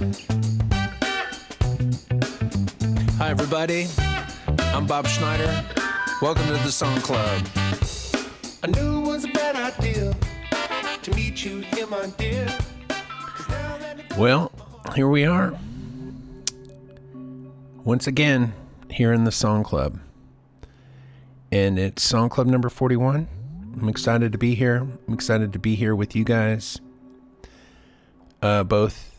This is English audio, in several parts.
Hi everybody, I'm Bob Schneider. Welcome to the Song Club. I knew it was a bad idea to meet you here, my dear. Well, here we are. Once again, here in the Song Club. And it's Song Club number 41. I'm excited to be here. I'm excited to be here with you guys. Both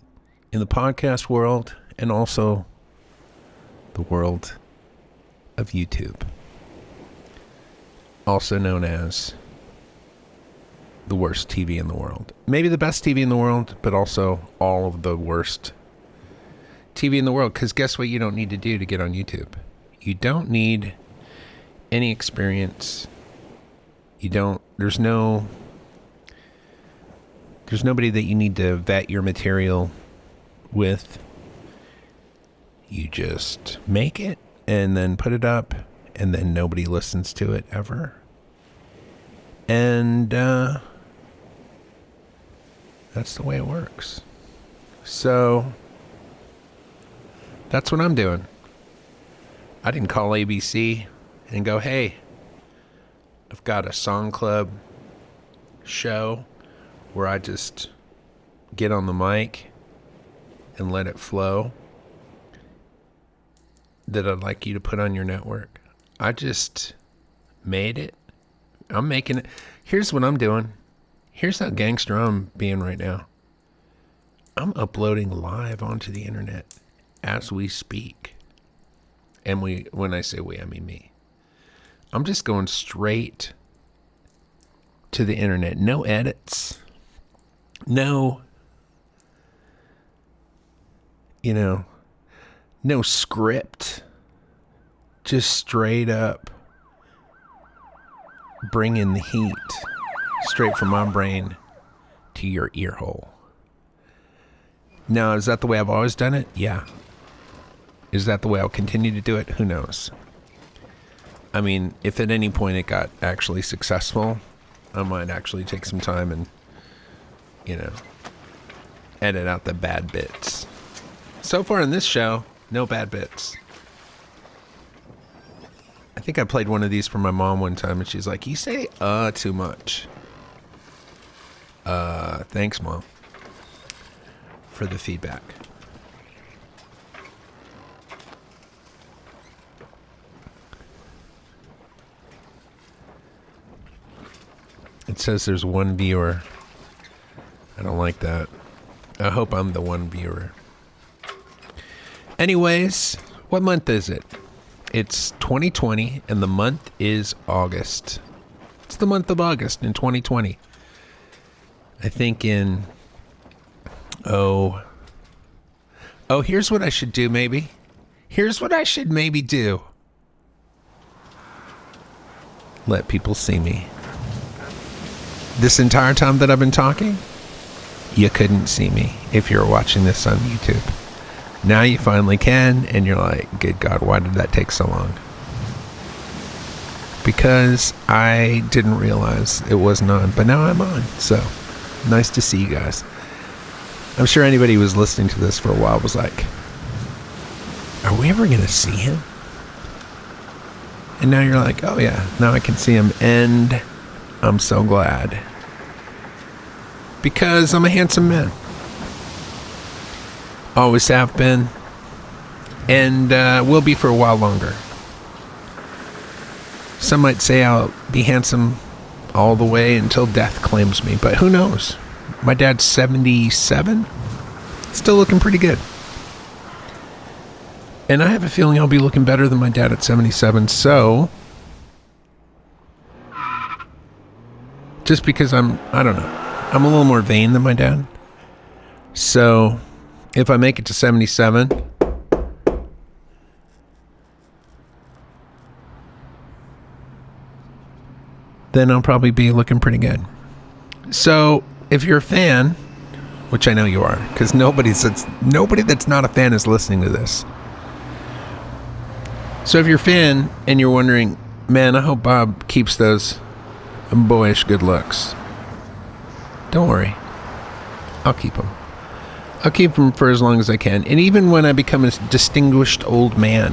in the podcast world and also the world of YouTube. Also known as the worst TV in the world. Maybe the best TV in the world, but also all of the worst TV in the world. Because guess what you don't need to do to get on YouTube? You don't need any experience. There's nobody that you need to vet your material with. You just make it and then put it up, and then nobody listens to it ever. And that's the way it works. So that's what I'm doing. I didn't call ABC and go, hey, I've got a Song Club show where I just get on the mic and let it flow that I'd like you to put on your network. I just made it. I'm making it. Here's what I'm doing. Here's how gangster I'm being right now. I'm uploading live onto the internet as we speak. And when I say we, I mean me. I'm just going straight to the internet. No edits. No script. Just straight up bring in the heat straight from my brain to your ear hole. Now, is that the way I've always done it? Yeah. Is that the way I'll continue to do it? Who knows? I mean, if at any point it got actually successful, I might actually take some time and, edit out the bad bits. So far in this show, no bad bits. I think I played one of these for my mom one time, and she's like, you say too much. Thanks, Mom, for the feedback. It says there's one viewer. I don't like that. I hope I'm the one viewer. Anyways, what month is it? It's 2020, and the month is August. It's the month of August in 2020. I think here's what I should do maybe. Here's what I should maybe do. Let people see me. This entire time that I've been talking, you couldn't see me if you're watching this on YouTube. Now you finally can, and you're like, good God, why did that take so long? Because I didn't realize it wasn't on, but now I'm on. So, nice to see you guys. I'm sure anybody who was listening to this for a while was like, are we ever going to see him? And now you're like, oh yeah, now I can see him, and I'm so glad. Because I'm a handsome man. Always have been. And will be for a while longer. Some might say I'll be handsome all the way until death claims me. But who knows? My dad's 77. Still looking pretty good. And I have a feeling I'll be looking better than my dad at 77. So, just because I'm a little more vain than my dad. So, if I make it to 77, then I'll probably be looking pretty good. So, if you're a fan, which I know you are, because nobody that's not a fan is listening to this. So if you're a fan and you're wondering, man, I hope Bob keeps those boyish good looks. Don't worry. I'll keep them. I'll keep them for as long as I can. And even when I become a distinguished old man,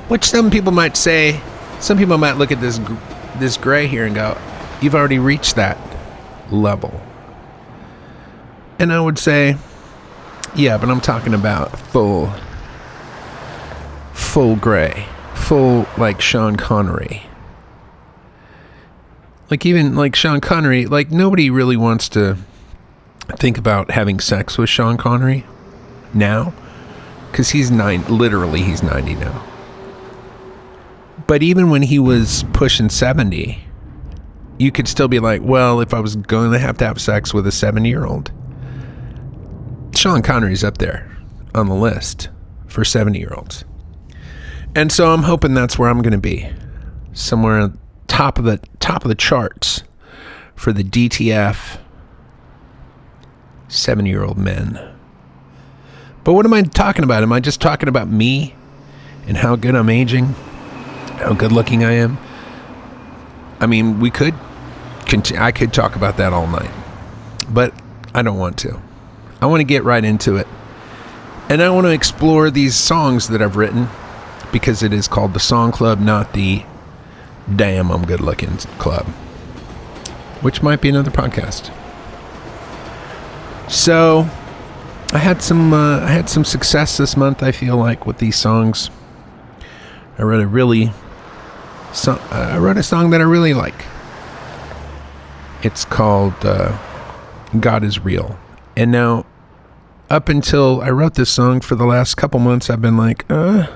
which some people might say, some people might look at this gray here and go, you've already reached that level. And I would say, yeah, but I'm talking about full gray, full like Sean Connery. Like even like Sean Connery, like nobody really wants to think about having sex with Sean Connery now, because he's 90 now. But even when he was pushing 70, you could still be like, well, if I was going to have sex with a 70-year-old, Sean Connery's up there on the list for 70-year-olds. And so I'm hoping that's where I'm going to be, somewhere at top of the charts for the DTF 70-year-old men. But what am I talking about? Am I just talking about me and how good I'm aging, how good looking I am? I mean, I could talk about that all night, but I don't want to. I want to get right into it. And I want to explore these songs that I've written, because it is called the Song Club, not the Damn I'm Good Looking Club, which might be another podcast. So I had some success this month, I feel like, with these songs. I wrote a song that I really like. It's called God is Real. And now, up until I wrote this song, for the last couple months, I've been like, I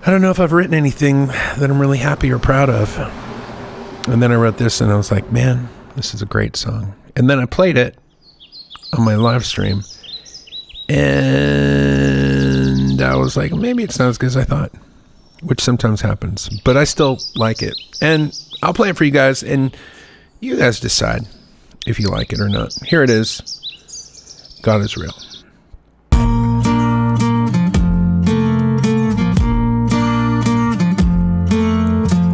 don't know if I've written anything that I'm really happy or proud of. And then I wrote this and I was like, man, this is a great song. And then I played it on my live stream. And I was like, maybe it's not as good as I thought, which sometimes happens. But I still like it. And I'll play it for you guys, and you guys decide if you like it or not. Here it is. God is Real.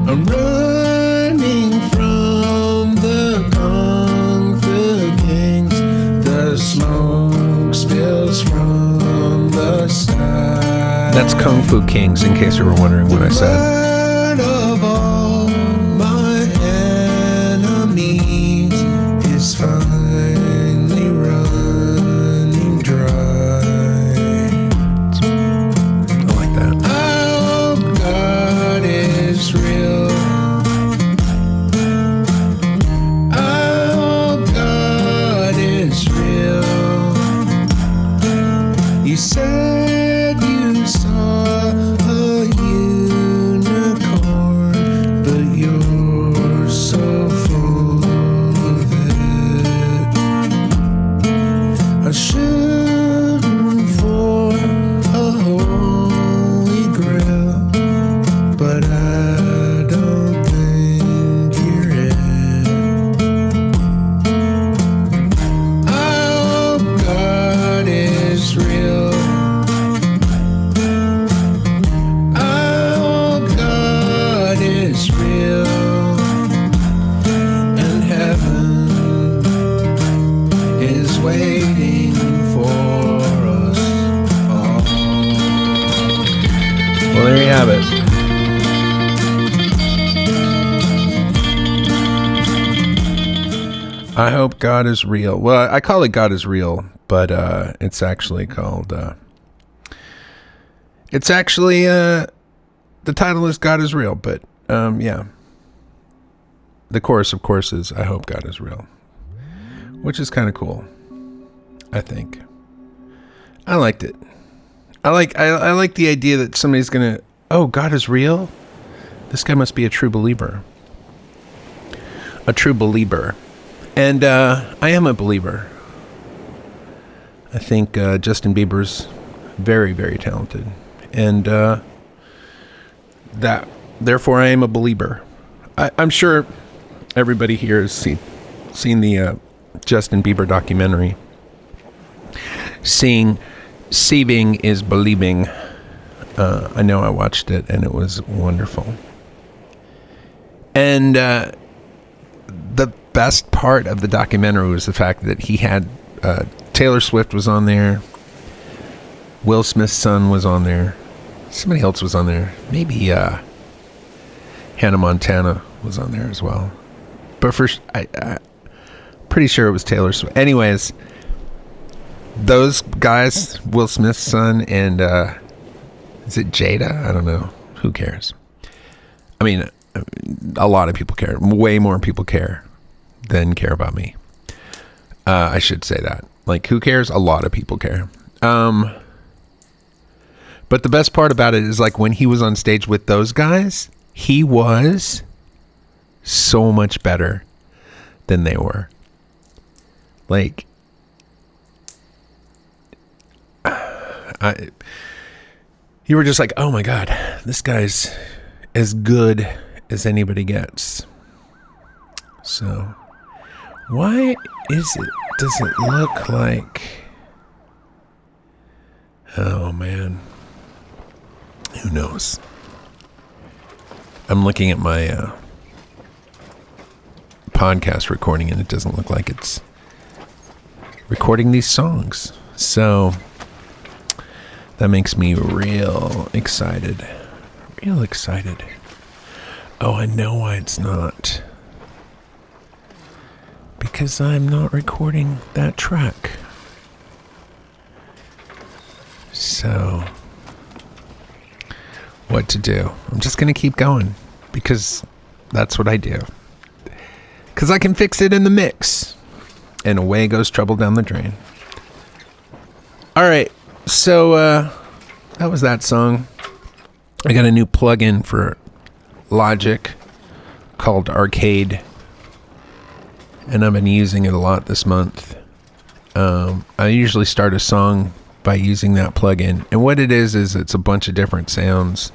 I'm running from the Kung Fu Kings. The smoke spills from the sky. That's Kung Fu Kings, in case you were wondering what I said. Of all my enemies is finally running dry. I like that. I hope God is real. I hope God is real. You said you saw a unicorn, but you're so full of it. I shouldn't for a holy grail, but I don't think you're it. I hope God is real. I hope God is real, and heaven is waiting for us all. Well, there you have it. I hope God is real. Well, I call it God is Real, but it's actually called... the title is God is Real, but yeah. The chorus, of course, is I hope God is real, which is kind of cool, I think. I liked it. I like the idea that somebody's gonna, oh, God is real? This guy must be a true believer. A true believer. And I am a believer. I think Justin Bieber's very, very talented. And that, therefore, I am a believer. I'm sure everybody here has seen the Justin Bieber documentary. Seeing is believing. I know I watched it, and it was wonderful. And the best part of the documentary was the fact that he had Taylor Swift was on there. Will Smith's son was on there. Somebody else was on there. Maybe Hannah Montana was on there as well. But I pretty sure it was Taylor Swift. Anyways, those guys, Will Smith's son and is it Jada? I don't know. Who cares? I mean, a lot of people care. Way more people care than care about me. I should say that. Like, who cares? A lot of people care. But the best part about it is, like, when he was on stage with those guys, he was so much better than they were. Like, you were just like, oh my God, this guy's as good as anybody gets. So, why does it look like, oh man, who knows? I'm looking at my podcast recording and it doesn't look like it's recording these songs. So that makes me real excited. Real excited. Oh, I know why it's not. Because I'm not recording that track. So, what to do? I'm just going to keep going. Because that's what I do. Because I can fix it in the mix. And away goes trouble down the drain. Alright, so that was that song. I got a new plugin for Logic called Arcade. And I've been using it a lot this month. I usually start a song by using that plugin. And what it is it's a bunch of different sounds.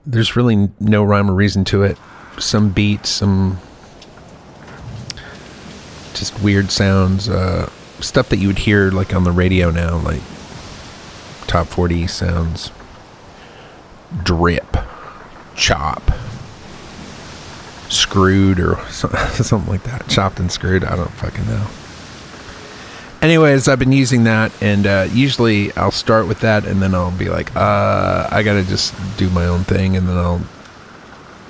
There's really no rhyme or reason to it. Some beats, some just weird sounds, stuff that you would hear like on the radio now, like top 40 sounds, drip, chop, screwed, or something like that. Chopped and screwed, I don't fucking know. Anyways, I've been using that, and usually I'll start with that, and then I'll be like, I gotta just do my own thing, and then I'll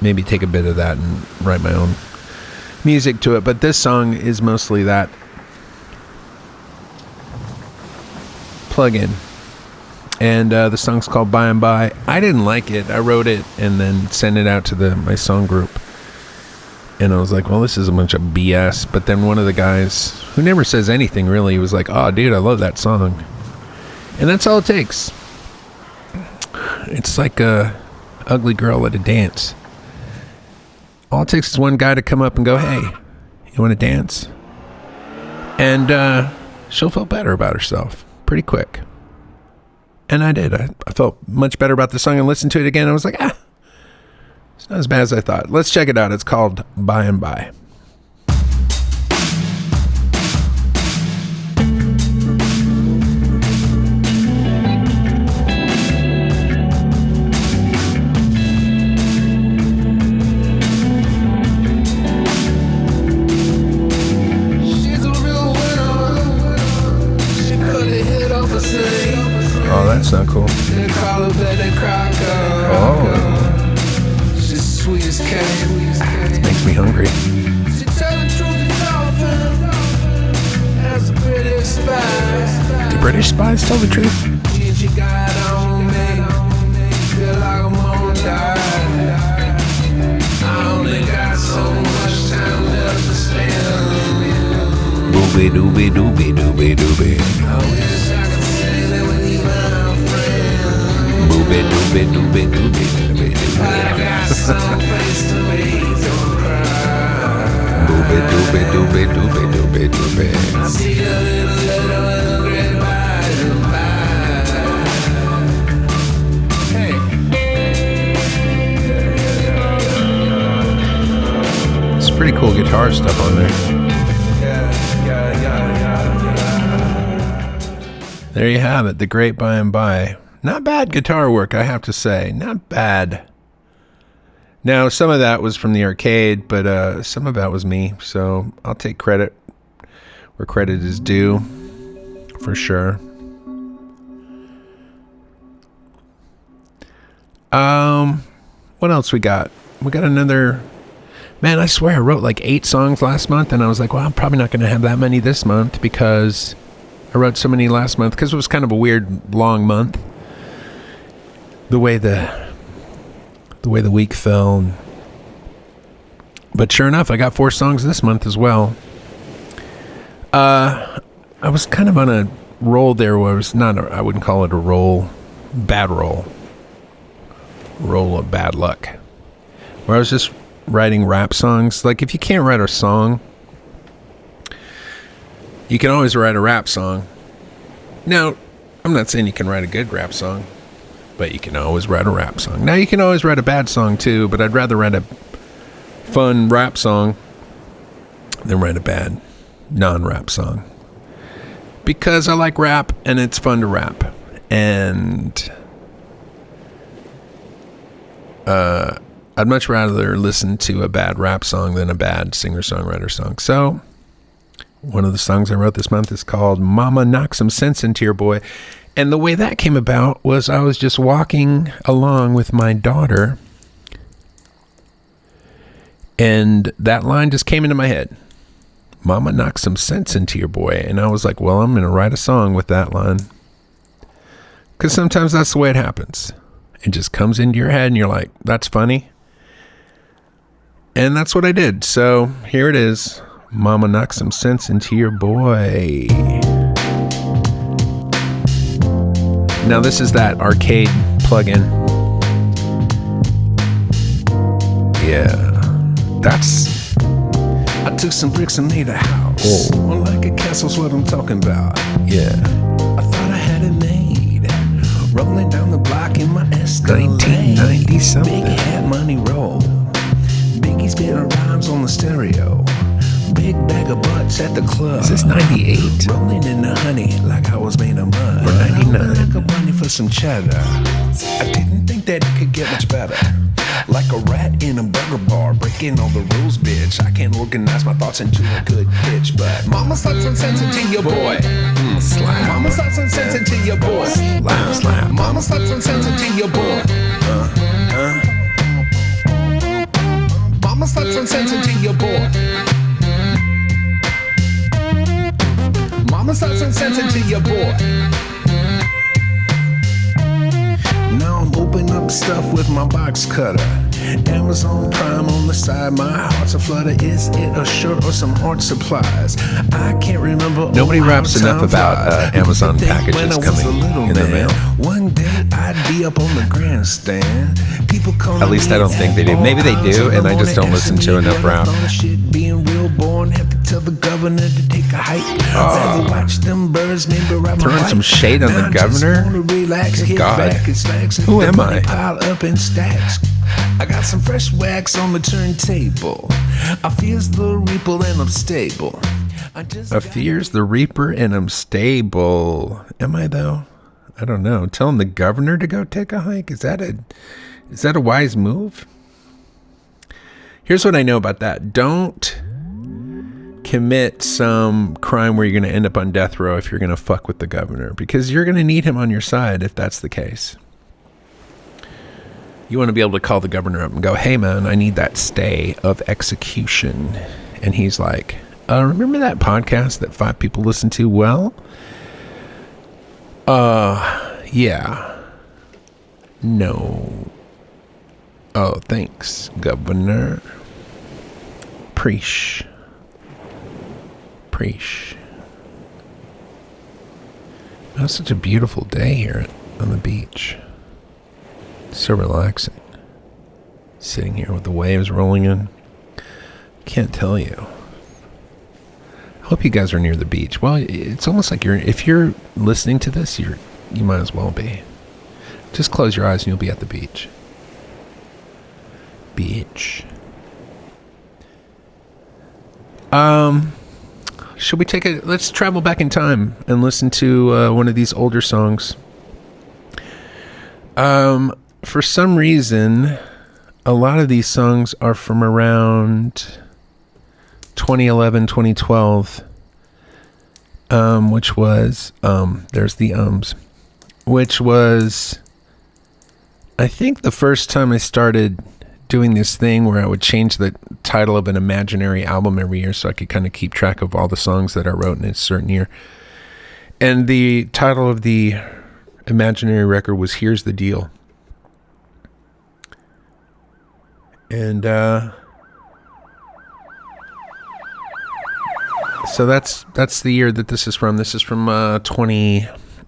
maybe take a bit of that and write my own music to it. But this song is mostly that plugin. And the song's called By and By. I didn't like it. I wrote it and then sent it out to my song group. And I was like, well, this is a bunch of BS. But then one of the guys, who never says anything really, was like, oh, dude, I love that song. And that's all it takes. It's like a ugly girl at a dance. All it takes is one guy to come up and go, hey, you want to dance? And she'll feel better about herself pretty quick. And I did. I felt much better about the song and listened to it again. I was like, it's not as bad as I thought. Let's check it out. It's called By and By. Oh, that's not cool. Oh. It makes me hungry. Do British spies tell the truth? Doobie doobie doobie doobie doobie. Doobie doobie doobie doobie doobie doobie doobie doobie doobie doobie. It's pretty cool guitar stuff on there. There you have it, the great By and By. Not bad guitar work, I have to say. Not bad. Now, some of that was from the arcade, but some of that was me, so I'll take credit where credit is due, for sure. What else we got? We got another. Man, I swear I wrote like 8 songs last month, and I was like, well, I'm probably not going to have that many this month because I wrote so many last month because it was kind of a weird long month. The way the week fell. But sure enough, I got 4 songs this month as well. I was kind of on a roll there where it was not, I wouldn't call it a roll, bad roll. Roll of bad luck. Where I was just writing rap songs. Like, if you can't write a song, you can always write a rap song. Now, I'm not saying you can write a good rap song, but you can always write a rap song. Now, you can always write a bad song too, but I'd rather write a fun rap song than write a bad non-rap song. Because I like rap and it's fun to rap. And I'd much rather listen to a bad rap song than a bad singer-songwriter song. So, one of the songs I wrote this month is called Mama Knock Some Sense Into Your Boy. And the way that came about was I was just walking along with my daughter, and that line just came into my head. Mama knock some sense into your boy. And I was like, well, I'm going to write a song with that line. Because sometimes that's the way it happens. It just comes into your head and you're like, that's funny. And that's what I did. So here it is. Mama knock some sense into your boy. Now this is that arcade plugin. Yeah. I took some bricks and made a house. Oh. Well, like a castle's what I'm talking about. Yeah. I thought I had it made. Rolling down the block in my Escalade. 1990 something. Big hat money roll. Biggie spitting rhymes on the stereo. Big bag of butts at the club. Is this 98? Rolling in the honey like I was made of mud. Or 99? Like a bunny for some cheddar. I didn't think that it could get much better. Like a rat in a burger bar, breaking all the rules, bitch. I can't organize my thoughts into a good pitch, but Mama slap some sense into your boy. Slap. Mama slap some sense into your boy. Slap, slap. Mama slap some sense into your boy. Mama slap some sense into your boy. Mama slap some sense into your boy. Now I'm opening up stuff with my box cutter. Amazon Prime on the side, my heart's a flutter. Is it a shirt or some art supplies? I can't remember. Nobody raps enough about Amazon packages coming in the mail. One day I'd be up on the grandstand. People call. At least I don't think they do. Maybe they do, and I just don't listen to enough rap. Being real born, have to tell the governor to take a hike. Watch them birds, maybe throwing some shade on the governor. God, who am I? Pile up in stacks. I got some fresh wax on the turntable. I fears the reaper and I'm stable. I fears the reaper and I'm stable. Am I though? I don't know. Telling the governor to go take a hike? Is that a wise move? Here's what I know about that. Don't commit some crime where you're going to end up on death row if you're going to fuck with the governor, because you're going to need him on your side if that's the case. You want to be able to call the governor up and go, hey man, I need that stay of execution. And he's like, remember that podcast that 5 people listen to? Well, yeah. No. Oh, thanks, governor. Preach. It's such a beautiful day here on the beach. So relaxing. Sitting here with the waves rolling in. Can't tell you. I hope you guys are near the beach. Well, it's almost like if you're listening to this, you might as well be. Just close your eyes and you'll be at the beach. Should we let's travel back in time and listen to one of these older songs. For some reason, a lot of these songs are from around 2011, 2012. which was, there's the which was, I think, the first time I started doing this thing where I would change the title of an imaginary album every year so I could kind of keep track of all the songs that I wrote in a certain year. And the title of the imaginary record was Here's the Deal. And so that's the year that this is from. This is from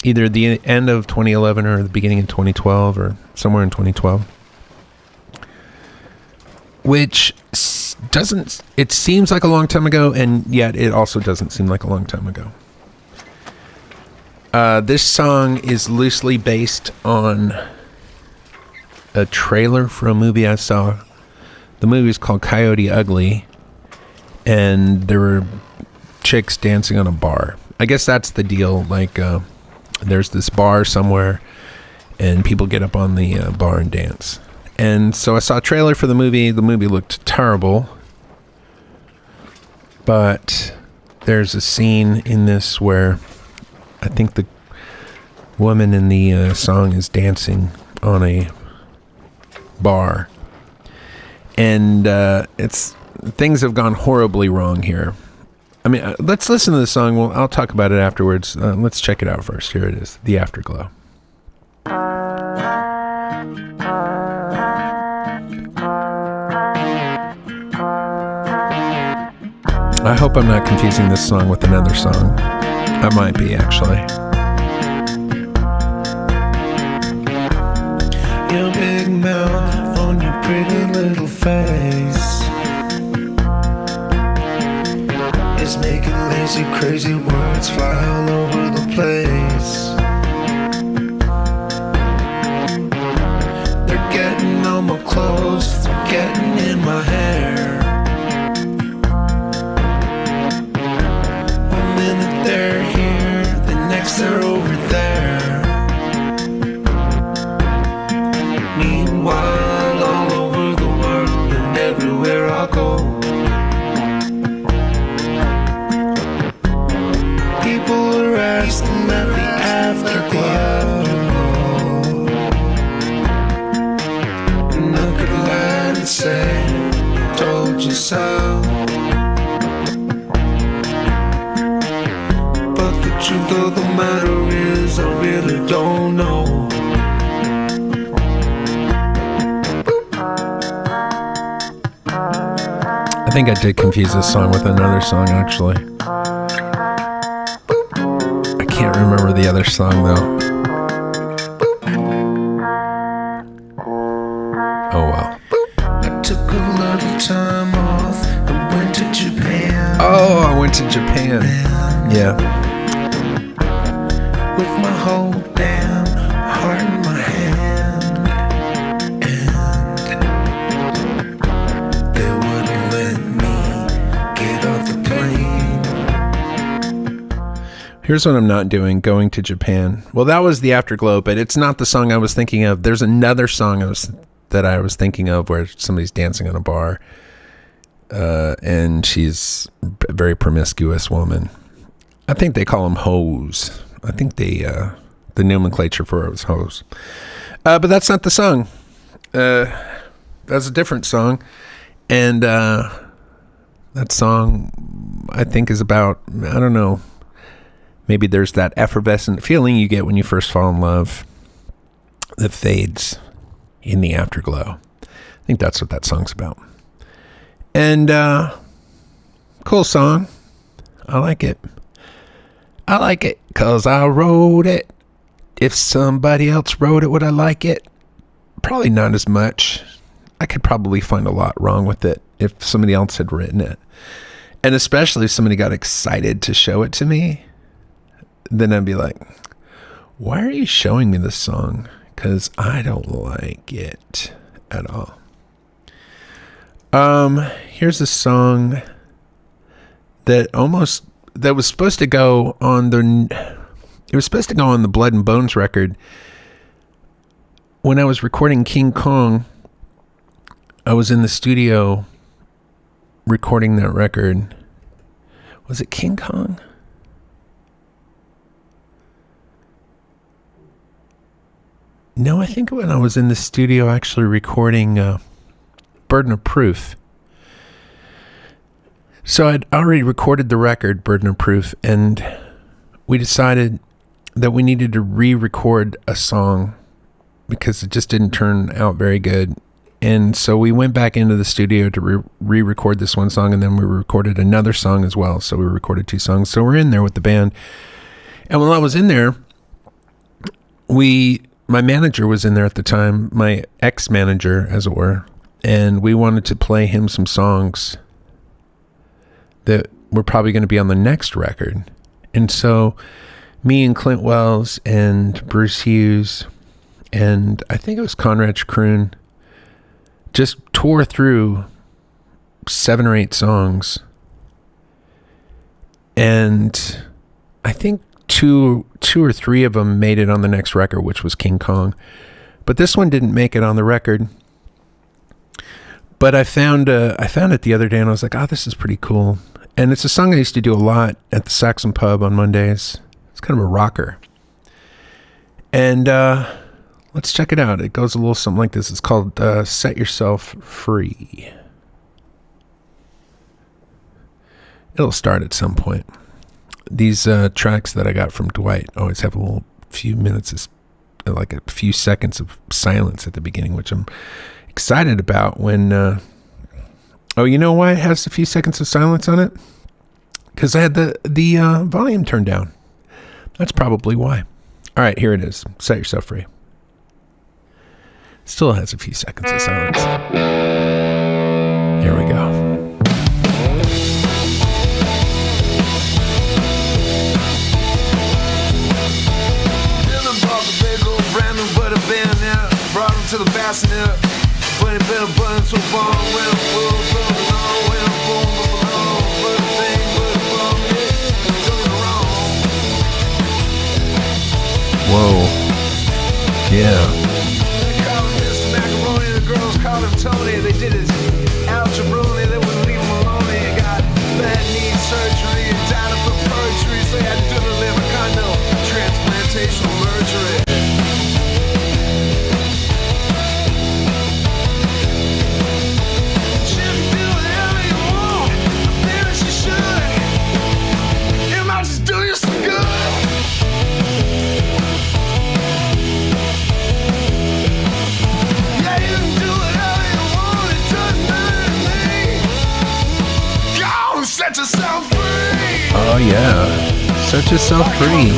either the end of 2011 or the beginning of 2012 or somewhere in 2012. Which it seems like a long time ago, and yet it also doesn't seem like a long time ago. This song is loosely based on a trailer for a movie I saw. The movie is called Coyote Ugly, and there were chicks dancing on a bar. I guess that's the deal. Like, there's this bar somewhere, and people get up on the bar and dance. And so I saw a trailer for the movie. The movie looked terrible, but there's a scene in this where I think the woman in the song is dancing on a bar, and things have gone horribly wrong here. I mean, let's listen to the song. Well, I'll talk about it afterwards. Let's check it out first. Here it is, The Afterglow. I hope I'm not confusing this song with another song. I might be, actually. Your big mouth on your pretty little face is making lazy, crazy words fly all over the place. They're getting on my clothes, they're getting in my hair. One minute they're here, the next they're over there. Meanwhile, all over the world and everywhere I go, people are asking at the afterglow. And I could lie and say, told you so. But the truth of the matter is, I really don't know. I think I did confuse this song with another song, actually. I can't remember the other song, though. Oh, well. I took a little time off and went to Japan. Oh, I went to Japan. Yeah. With my whole damn heart in my hand. And they wouldn't let me get off the plane. Here's what I'm not doing, going to Japan. Well, that was The Afterglow, but it's not the song I was thinking of. There's another song that I was thinking of where somebody's dancing on a bar, and she's a very promiscuous woman. I think they call them hoes. I think the nomenclature for it was hoes. But that's not the song. That's a different song. And that song, I think, is about, I don't know, maybe there's that effervescent feeling you get when you first fall in love that fades in the afterglow. I think that's what that song's about. And cool song. I like it. I like it because I wrote it. If somebody else wrote it, would I like it? Probably not as much. I could probably find a lot wrong with it if somebody else had written it. And especially if somebody got excited to show it to me, then I'd be like, why are you showing me this song? Because I don't like it at all. Here's a song that was supposed to go on the Blood and Bones record. When I was recording King Kong, I was in the studio recording that record. Was it King Kong? No, I think when I was in the studio actually recording Burden of Proof. So I'd already recorded the record, Burden of Proof, and we decided that we needed to re-record a song because it just didn't turn out very good. And so we went back into the studio to re-record this one song, and then we recorded another song as well. So we recorded 2 songs. So we're in there with the band. And while I was in there, my manager was in there at the time, my ex-manager, as it were, and we wanted to play him some songs that were probably going to be on the next record. And so me and Clint Wells and Bruce Hughes and I think it was Conrad Kroon just tore through 7 or 8 songs. And I think two or 3 of them made it on the next record, which was King Kong. But this one didn't make it on the record. But I found it the other day, and I was like, oh, this is pretty cool. And it's a song I used to do a lot at the Saxon Pub on Mondays. It's kind of a rocker. And let's check it out. It goes a little something like this. It's called Set Yourself Free. It'll start at some point. These tracks that I got from Dwight always have a like a few seconds of silence at the beginning, which I'm excited about when... oh, you know why it has a few seconds of silence on it? Because I had the volume turned down. That's probably why. All right, here it is. Set Yourself Free. Still has a few seconds of silence. Here we go. Brought him to the bassinet, but it better button to a bomb when I'm full, when I'm boom, but the thing, but the bomb, doing it wrong. Whoa. Yeah. They call him Mr. Macaroni, the girls called him Tony. They did his algebra, they wouldn't leave him alone. He got bad knee surgery and died for poetry, so he had to do the liver condo transplantation surgery. Oh yeah, Set Yourself Free.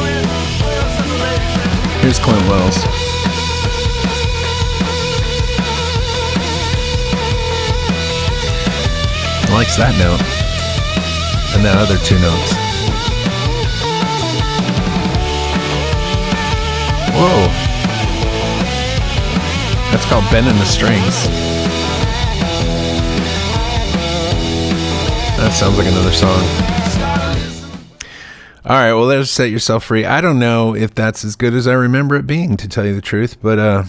Here's Clint Wells. Likes that note and that other 2 notes. Whoa, that's called bending the strings. That sounds like another song. All right, well, there's Set Yourself Free. I don't know if that's as good as I remember it being, to tell you the truth, but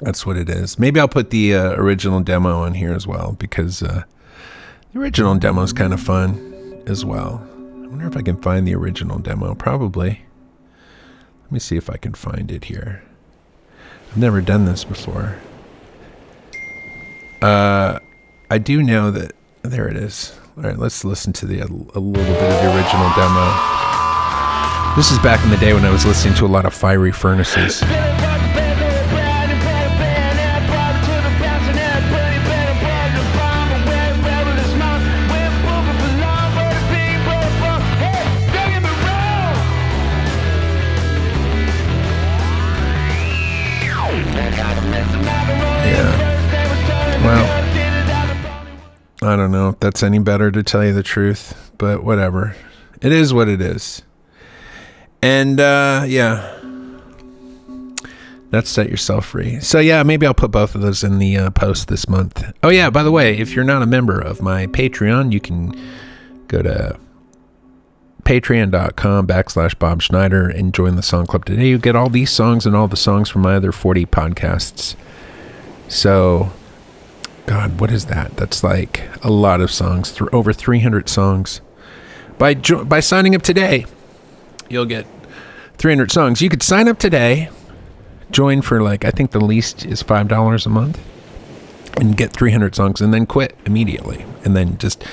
that's what it is. Maybe I'll put the original demo on here as well, because the original demo is kind of fun as well. I wonder if I can find the original demo. Probably. Let me see if I can find it here. I've never done this before. I do know that... There it is. All right, let's listen to a little bit of the original demo. This is back in the day when I was listening to a lot of Fiery Furnaces. Yeah. Well, I don't know if that's any better, to tell you the truth, but whatever. It is what it is. And yeah, that's Set Yourself Free. So yeah, maybe I'll put both of those in the post this month. Oh yeah, by the way, if you're not a member of my Patreon, you can go to patreon.com/Bob Schneider and join the song club today. You get all these songs and all the songs from my other 40 podcasts. So... God, what is that? That's like a lot of songs, over 300 songs. By signing up today, you'll get 300 songs. You could sign up today, Join for like, I think the least is $5 a month, and get 300 songs, and then quit immediately. And then just,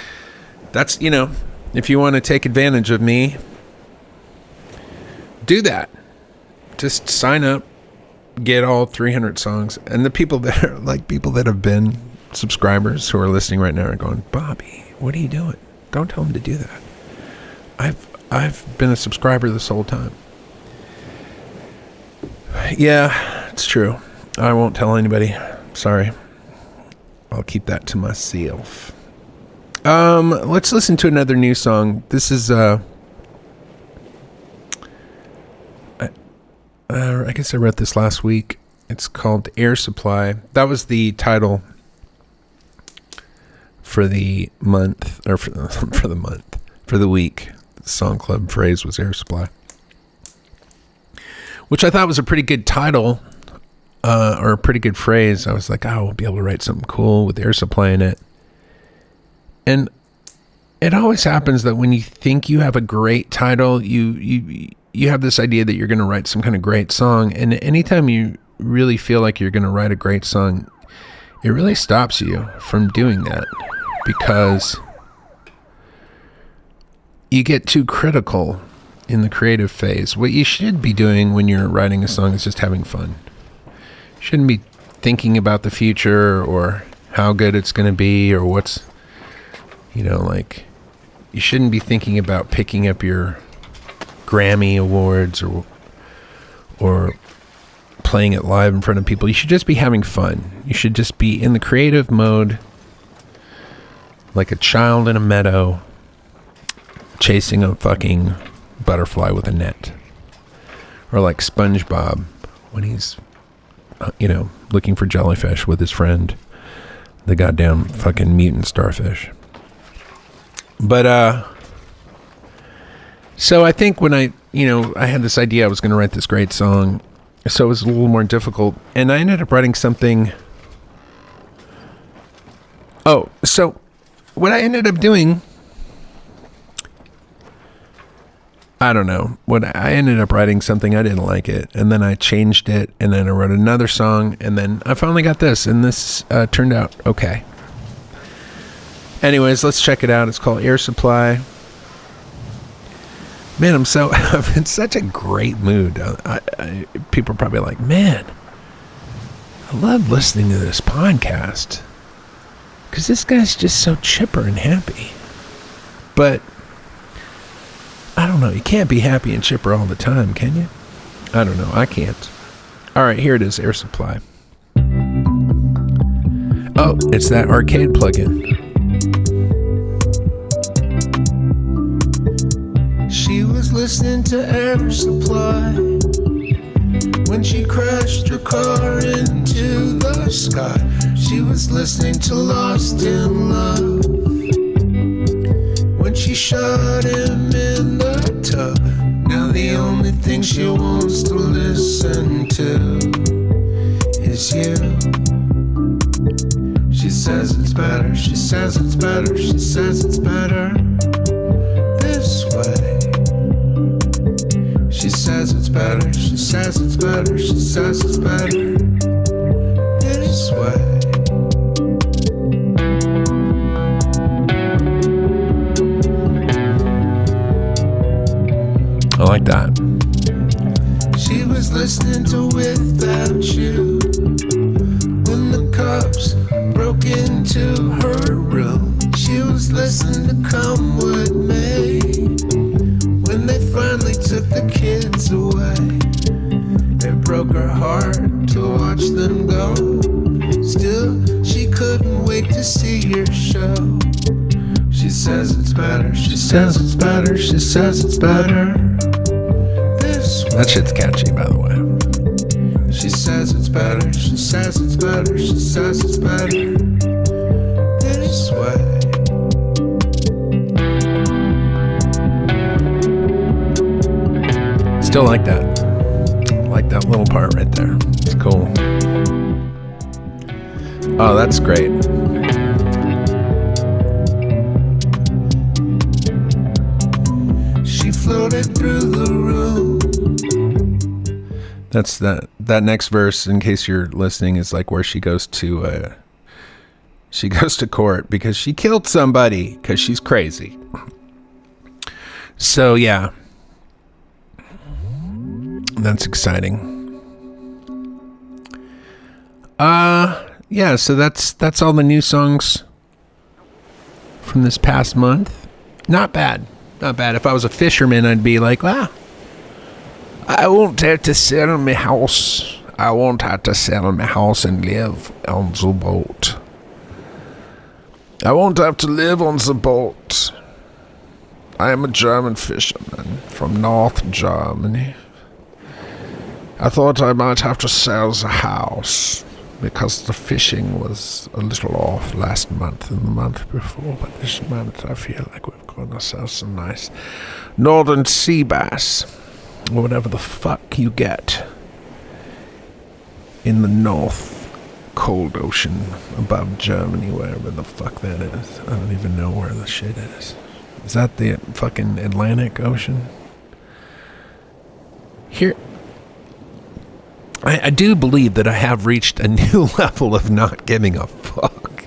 that's, you know, if you want to take advantage of me, do that. Just sign up, get all 300 songs. And the people that are like, people that have been subscribers who are listening right now are going, Bobby, what are you doing? Don't tell them to do that. I've been a subscriber this whole time. Yeah, it's true. I won't tell anybody. Sorry. I'll keep that to myself. Let's listen to another new song. This is I guess I wrote this last week. It's called Air Supply. That was the title for the month, or for the week. The song club phrase was Air Supply, which I thought was a pretty good title, or a pretty good phrase. I was like, oh, we'll be able to write something cool with air supply in it. And it always happens that when you think you have a great title, you have this idea that you're going to write some kind of great song. And anytime you really feel like you're going to write a great song, it really stops you from doing that, because you get too critical in the creative phase. What you should be doing when you're writing a song is just having fun. You shouldn't be thinking about the future or how good it's going to be, or what's, you know, like, you shouldn't be thinking about picking up your Grammy awards or playing it live in front of people. You should just be having fun. You should just be in the creative mode, like a child in a meadow chasing a fucking butterfly with a net. Or like SpongeBob when he's, looking for jellyfish with his friend, the goddamn fucking mutant starfish. But, so I think when I had this idea I was going to write this great song, so it was a little more difficult, and I ended up writing something. Oh, so what I ended up doing, I don't know. I ended up writing something, I didn't like it, and then I changed it, and then I wrote another song, and then I finally got this, and this turned out okay. Anyways, let's check it out. It's called Air Supply. Man, I'm in such a great mood. People are probably like, man, I love listening to this podcast, because this guy's just so chipper and happy. But I don't know. You can't be happy and chipper all the time, can you? I don't know. I can't. All right, here it is, Air Supply. Oh, it's that arcade plugin. She was listening to Air Supply when she crashed her car into the sky. She was listening to Lost in Love when she shot him in the tub. Now the only thing she wants to listen to is you. She says it's better, she says it's better, she says it's better this way. She says it's better, she says it's better, she says it's better this way. I like that. She was listening to Without You when the cops broke into her room. She was listening to Come With Me when they finally took the kids away. It broke her heart to watch them go. Still, she couldn't wait to see your show. She says it's better, she says it's better, she says it's better this way. That shit's catchy, by the way. She says it's better, she says it's better, she says it's better this way. Still like that. Like that little part right there. It's cool. Oh, that's great. She floated through the room. That's that next verse, in case you're listening, is like where she goes to court because she killed somebody because she's crazy. So yeah, that's exciting. Yeah, so that's all the new songs from this past month. Not bad. If I was a fisherman, I'd be like, I won't have to sell my house. I won't have to sell my house and live on the boat. I won't have to live on the boat. I am a German fisherman from North Germany. I thought I might have to sell the house because the fishing was a little off last month and the month before, but this month I feel like we're going to sell some nice northern sea bass, or whatever the fuck you get in the North cold ocean above Germany, wherever the fuck that is. I don't even know where the shit is. Is that the fucking Atlantic Ocean? Here, I do believe that I have reached a new level of not giving a fuck.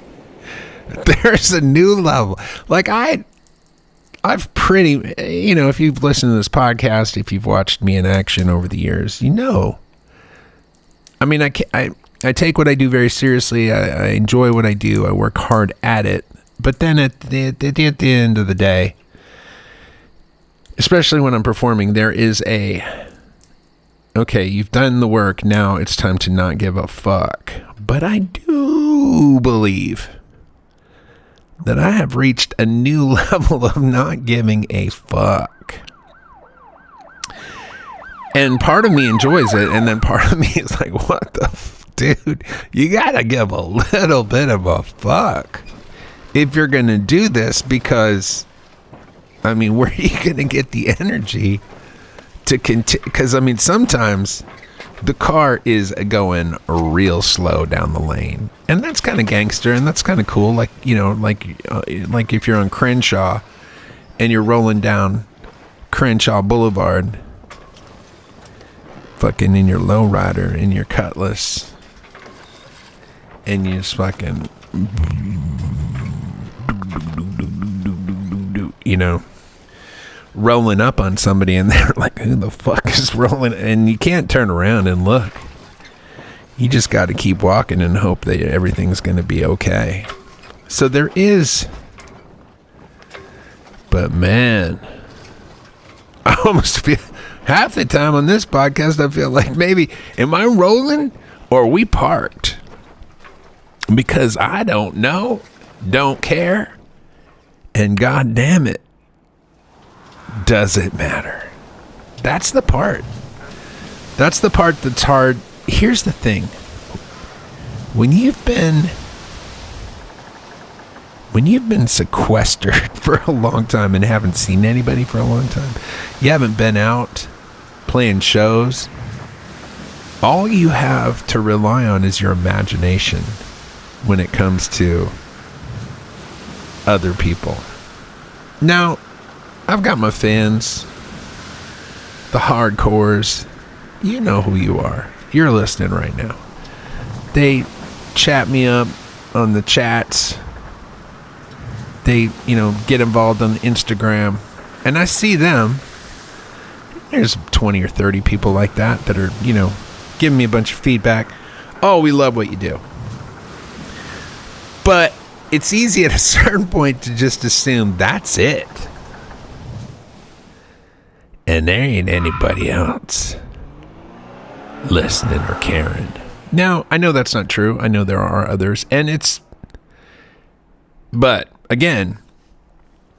There's a new level. Like I've pretty, if you've listened to this podcast, if you've watched me in action over the years, I mean, I take what I do very seriously. I enjoy what I do. I work hard at it. But then at the end of the day, especially when I'm performing, there is okay, you've done the work, now it's time to not give a fuck. But I do believe that I have reached a new level of not giving a fuck. And part of me enjoys it, and then part of me is like, what the dude, you gotta give a little bit of a fuck if you're gonna do this, because, I mean, where are you gonna get the energy to continue? Because, I mean, sometimes the car is going real slow down the lane, and that's kind of gangster, and that's kind of cool. Like, like if you're on Crenshaw and you're rolling down Crenshaw Boulevard, fucking in your lowrider, in your Cutlass, and you just fucking, rolling up on somebody, and they're like, who the fuck is rolling? And you can't turn around and look. You just got to keep walking and hope that everything's going to be okay. So there is, but man, I almost feel, half the time on this podcast, I feel like maybe, am I rolling or are we parked? Because I don't know, don't care, and god damn it, does it matter? That's the part that's hard. Here's the thing. When you've been sequestered for a long time and haven't seen anybody for a long time, you haven't been out playing shows, all you have to rely on is your imagination when it comes to other people. Now, I've got my fans, the hardcores. You know who you are. You're listening right now. They chat me up on the chats. They, get involved on Instagram. And I see them. There's 20 or 30 people like that are, giving me a bunch of feedback. Oh, we love what you do. But it's easy at a certain point to just assume that's it. And there ain't anybody else listening or caring. Now, I know that's not true. I know there are others. But again,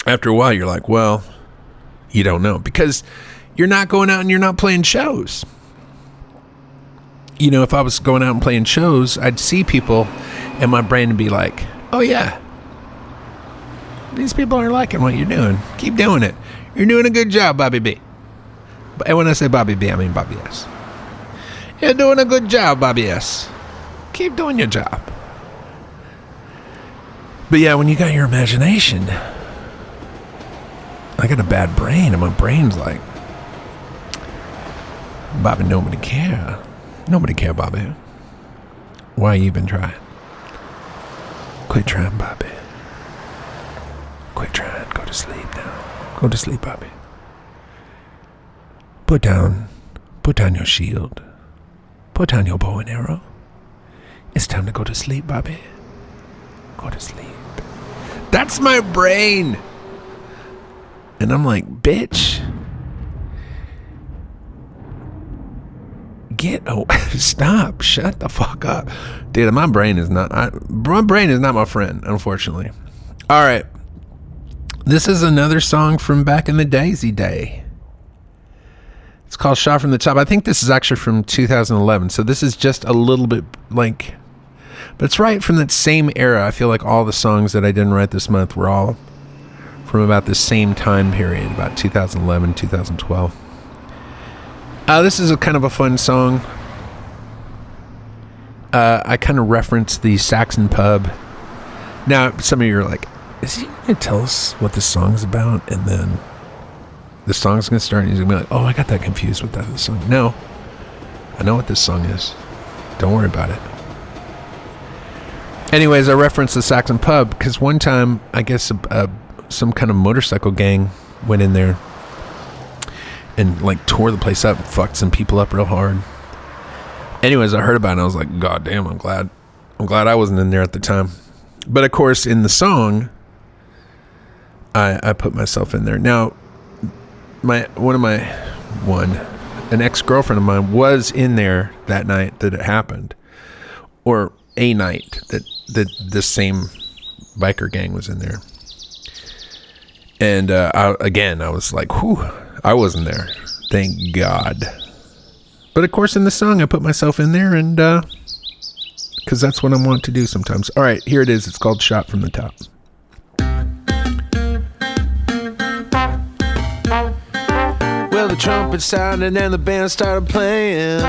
after a while, you're like, well, you don't know. Because you're not going out and you're not playing shows. If I was going out and playing shows, I'd see people and my brain would be like, oh yeah, these people are liking what you're doing. Keep doing it. You're doing a good job, Bobby B. And when I say Bobby B, I mean Bobby S. You're doing a good job, Bobby S. Keep doing your job. But yeah, when you got your imagination, I got a bad brain, and my brain's like, Bobby, nobody care. Nobody care, Bobby. Why you even trying? Quit trying, Bobby. Quit trying. Go to sleep now. Go to sleep, Bobby. Put down your shield. Put down your bow and arrow. It's time to go to sleep, Bobby. Go to sleep. That's my brain. And I'm like, bitch. Stop. Shut the fuck up. Dude, my brain is not my friend, unfortunately. All right. This is another song from back in the Daisy Day. It's called Shot from the Top. I think this is actually from 2011. So this is just a little bit like, but it's right from that same era. I feel like all the songs that I didn't write this month were all from about the same time period, about 2011, 2012. This is a kind of a fun song. I kind of referenced the Saxon Pub. Now, some of you are like, is he going to tell us what this song's about? And then the song's going to start and he's going to be like, oh, I got that confused with that other song. No, I know what this song is. Don't worry about it. Anyways, I referenced the Saxon Pub because one time, I guess some kind of motorcycle gang went in there and like tore the place up, fucked some people up real hard. Anyways, I heard about it and I was like, God damn, I'm glad I wasn't in there at the time. But of course, in the song, I put myself in there. Now, an ex-girlfriend of mine was in there that night that it happened, or a night that the same biker gang was in there. And I was like, whew, I wasn't there. Thank God. But of course, in the song, I put myself in there, and because that's what I want to do sometimes. All right, here it is. It's called Shot from the Top. Well, the trumpet sounded and the band started playing.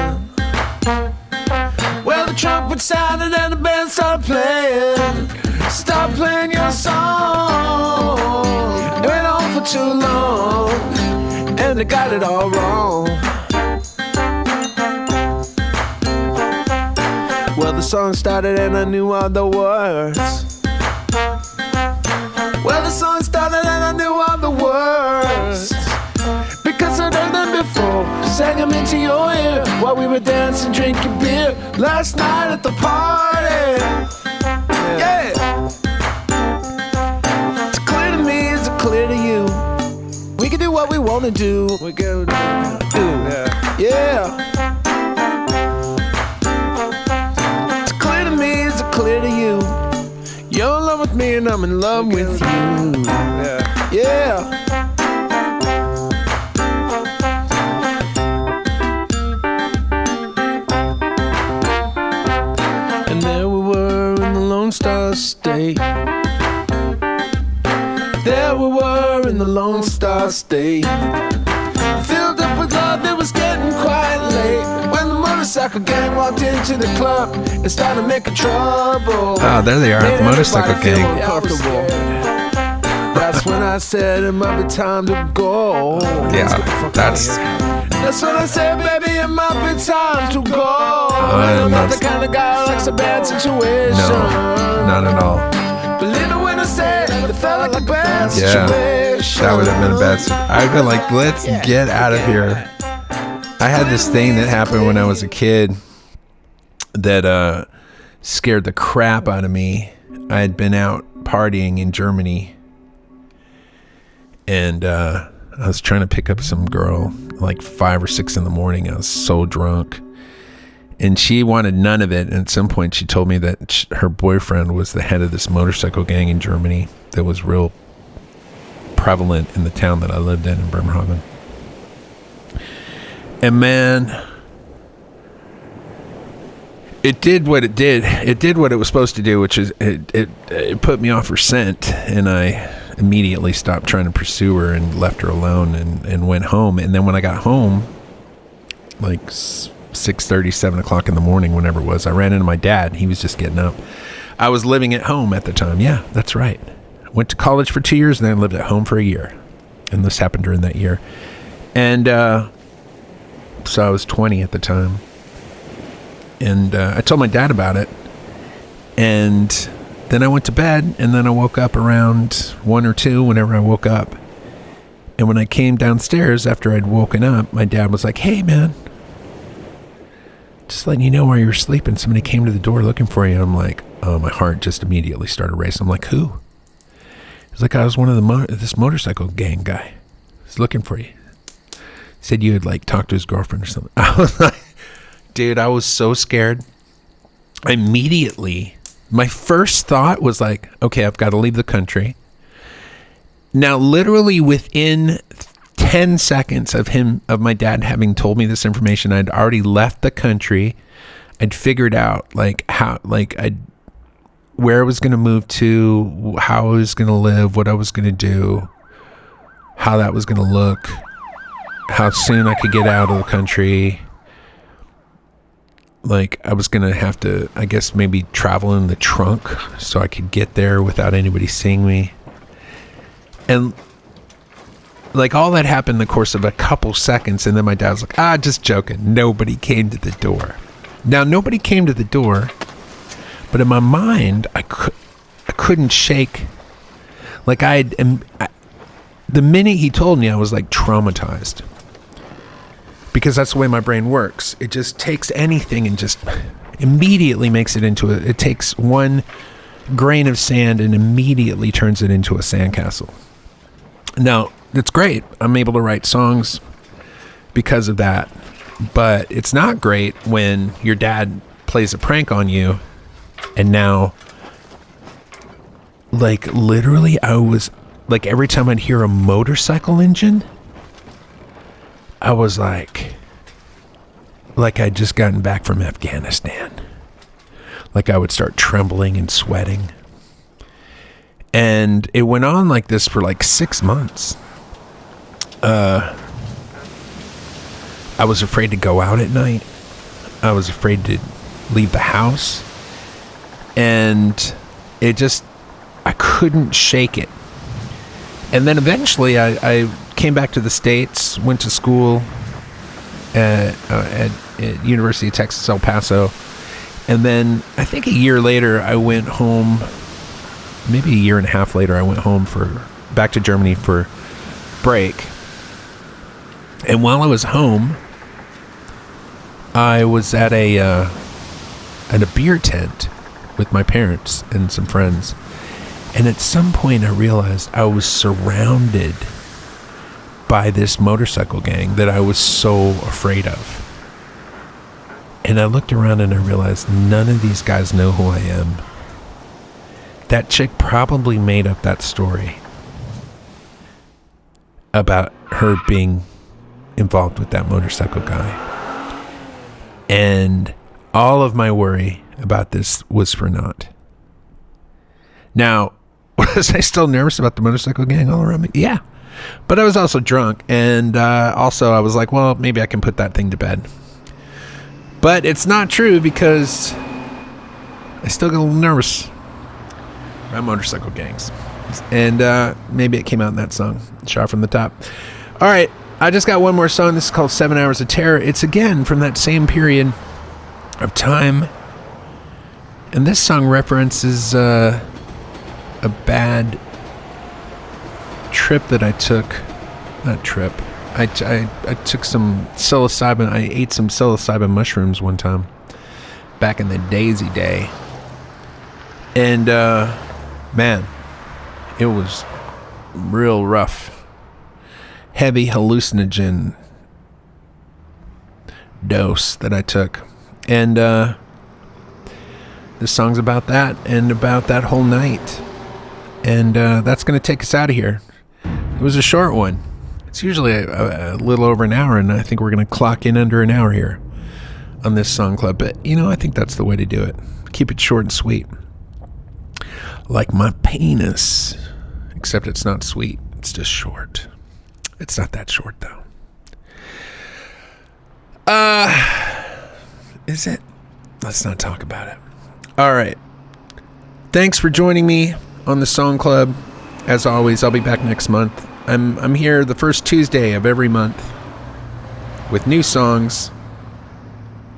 Well, the trumpet sounded and the band started playing. Stop playing your song. It went on for too long, and they got it all wrong. Well, the song started and I knew all the words. Well, the song started and I knew all the words, because I'd heard them before. Sang them into your ear while we were dancing, drinking beer last night at the party. Yeah. It's clear to me, it's clear to you. We can do what we want to do. We can do. Yeah. It's clear to me, it's clear to you. You're in love with me and I'm in love with you. Yeah. And there we were in the Lone Star State. There we were in the Lone Star State. Filled up with love, it was getting quite late when the motorcycle gang walked into the club and started making trouble. Oh, there they are, the motorcycle gang. That's when I said it might be time to go. Yeah, that's when I said, baby, it might be time to go. I'm not the kind of guy who likes a bad situation. No, not at all. Believe it when I say it felt like a bad situation. That would have been a bad situation. I'd been like, let's get out of here. I had this thing that happened when I was a kid that scared the crap out of me. I had been out partying in Germany, and I was trying to pick up some girl like 5 or 6 in the morning. I was so drunk, and she wanted none of it. And at some point she told me that her boyfriend was the head of this motorcycle gang in Germany that was real prevalent in the town that I lived in Bremerhaven. And man, it did what it did. It did what it was supposed to do, which is it put me off her scent, and I immediately stopped trying to pursue her and left her alone and went home. And then when I got home, like 6:30, 7 o'clock in the morning, whenever it was, I ran into my dad. He was just getting up. I was living at home at the time. Yeah, that's right. I went to college for 2 years and then lived at home for a year. And this happened during that year. And So I was 20 at the time. And I told my dad about it. And then I went to bed, and then I woke up around 1 or 2 whenever I woke up. And when I came downstairs after I'd woken up, my dad was like, "Hey, man, just letting you know while you were sleeping, somebody came to the door looking for you." I'm like, oh, my heart just immediately started racing. I'm like, "Who?" He's like, "I was one of this motorcycle gang guy. He's looking for you. He said you had like talked to his girlfriend or something." I was like, dude, I was so scared. Immediately, my first thought was like, okay, I've got to leave the country. Now, literally within 10 seconds of my dad having told me this information, I'd already left the country. I'd figured out where I was going to move to, how I was going to live, what I was going to do, how that was going to look, how soon I could get out of the country. Like, I was going to have to, I guess, maybe travel in the trunk so I could get there without anybody seeing me. And like, all that happened in the course of a couple seconds, and then my dad was like, just joking. Nobody came to the door. Now, nobody came to the door, but in my mind, I couldn't shake. Like, the minute he told me, I was like traumatized. Because that's the way my brain works. It just takes anything and just immediately makes it into it takes one grain of sand and immediately turns it into a sandcastle. Now, it's great. I'm able to write songs because of that. But it's not great when your dad plays a prank on you. And now, like, literally, I was, like, every time I'd hear a motorcycle engine, I was like I'd just gotten back from Afghanistan. Like, I would start trembling and sweating. And it went on like this for like 6 months. I was afraid to go out at night. I was afraid to leave the house. And I couldn't shake it. And then eventually I came back to the States, went to school at University of Texas, El Paso. And then I think a year later, I went home. Maybe a year and a half later, I went home back to Germany for break. And while I was home, I was at a beer tent with my parents and some friends. And at some point, I realized I was surrounded by this motorcycle gang that I was so afraid of. And I looked around and I realized none of these guys know who I am. That chick probably made up that story about her being involved with that motorcycle guy. And all of my worry about this was for naught. Now, was I still nervous about the motorcycle gang all around me? Yeah. But I was also drunk. And also I was like, well, maybe I can put that thing to bed. But it's not true, because I still get a little nervous around motorcycle gangs. And maybe it came out in that song, Shot from the Top. All right, I just got one more song. This is called 7 Hours of Terror. It's again from that same period of time. And this song references a bad trip that I took. Not trip. I took some psilocybin. I ate some psilocybin mushrooms one time back in the Daisy Day. And, man, it was real rough. Heavy hallucinogen dose that I took. And, this song's about that and about that whole night. And, that's going to take us out of here. It was a short one. It's usually a little over an hour, and I think we're going to clock in under an hour here on this song club. But, I think that's the way to do it. Keep it short and sweet. Like my penis. Except it's not sweet. It's just short. It's not that short, though. Is it? Let's not talk about it. All right. Thanks for joining me on the Song Club. As always, I'll be back next month. I'm here the first Tuesday of every month. with new songs.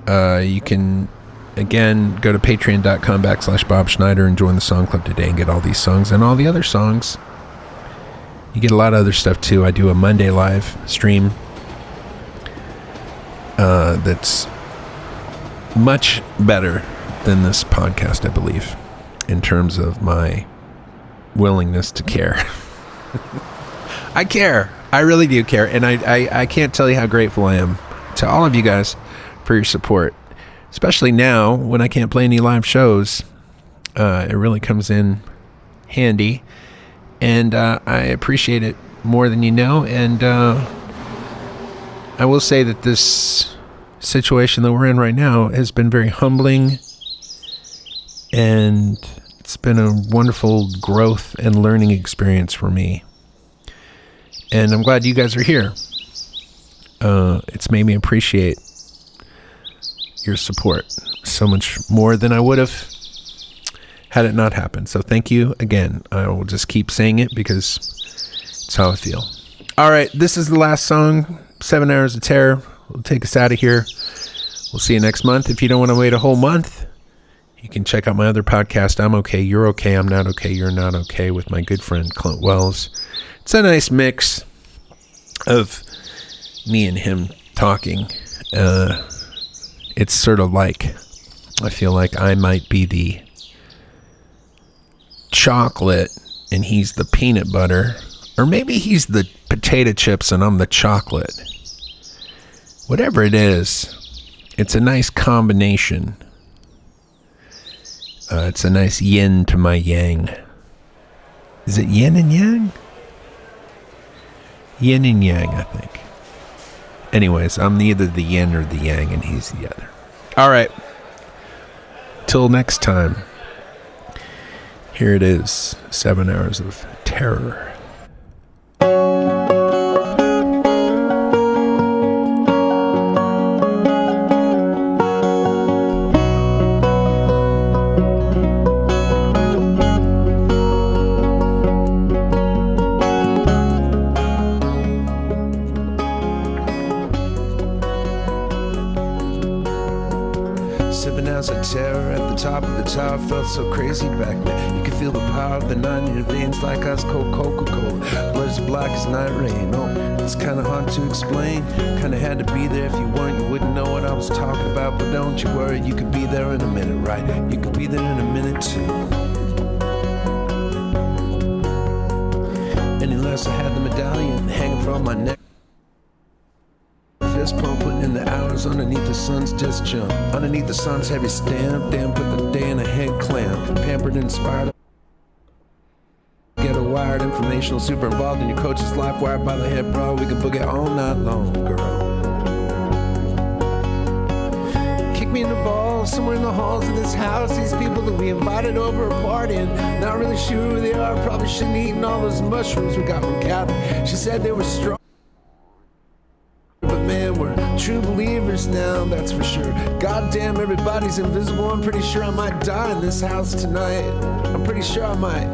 You can, again, go to patreon.com/Bob Schneider and join the song club today and get all these songs and all the other songs. You get a lot of other stuff too. I do a Monday live stream that's much better than this podcast, I believe, in terms of my willingness to care. I care. I really do care. And I can't tell you how grateful I am to all of you guys for your support, especially now when I can't play any live shows. It really comes in handy, and I appreciate it more than you know. And I will say that this situation that we're in right now has been very humbling, and it's been a wonderful growth and learning experience for me. And I'm glad you guys are here. It's made me appreciate your support so much more than I would have had it not happened. So thank you again. I will just keep saying it because it's how I feel. All right, this is the last song, 7 Hours of Terror. We'll take us out of here. We'll see you next month. If you don't want to wait a whole month, you can check out my other podcast, I'm Okay, You're Okay, I'm Not Okay, You're Not Okay, with my good friend Clint Wells. It's a nice mix of me and him talking. It's sort of like, I feel like I might be the chocolate and he's the peanut butter, or maybe he's the potato chips and I'm the chocolate. Whatever it is, it's a nice combination. It's a nice yin to my yang. Is it yin and yang? Yin and yang, I think. Anyways, I'm neither the yin or the yang, and he's the other. All right. Till next time. Here it is. 7 Hours of Terror. Terror at the top of the tower felt so crazy back then. You could feel the power of the night in your veins like ice cold Coca-Cola. Blood as black as night rain. Oh, it's kinda hard to explain. Kinda had to be there. If you weren't, you wouldn't know what I was talking about. But don't you worry, you could be there in a minute, right? You could be there in a minute too. Any less, I had the medallion hanging from my neck. Fist pump, putting in the hours underneath the sun's just jump. Underneath the sun's heavy stamp, damn, put the day in a head clamp. Pampered, inspired, get a wired, informational, super involved in your coach's life, wired by the head, bro. We can boogie all night long, girl. Kick me in the balls, somewhere in the halls of this house. These people that we invited over a party, and not really sure who they are. Probably shouldn't have eaten all those mushrooms we got from Catherine. She said they were strong. True believers now, that's for sure. Goddamn, everybody's invisible. I'm pretty sure I might die in this house tonight. I'm pretty sure I might.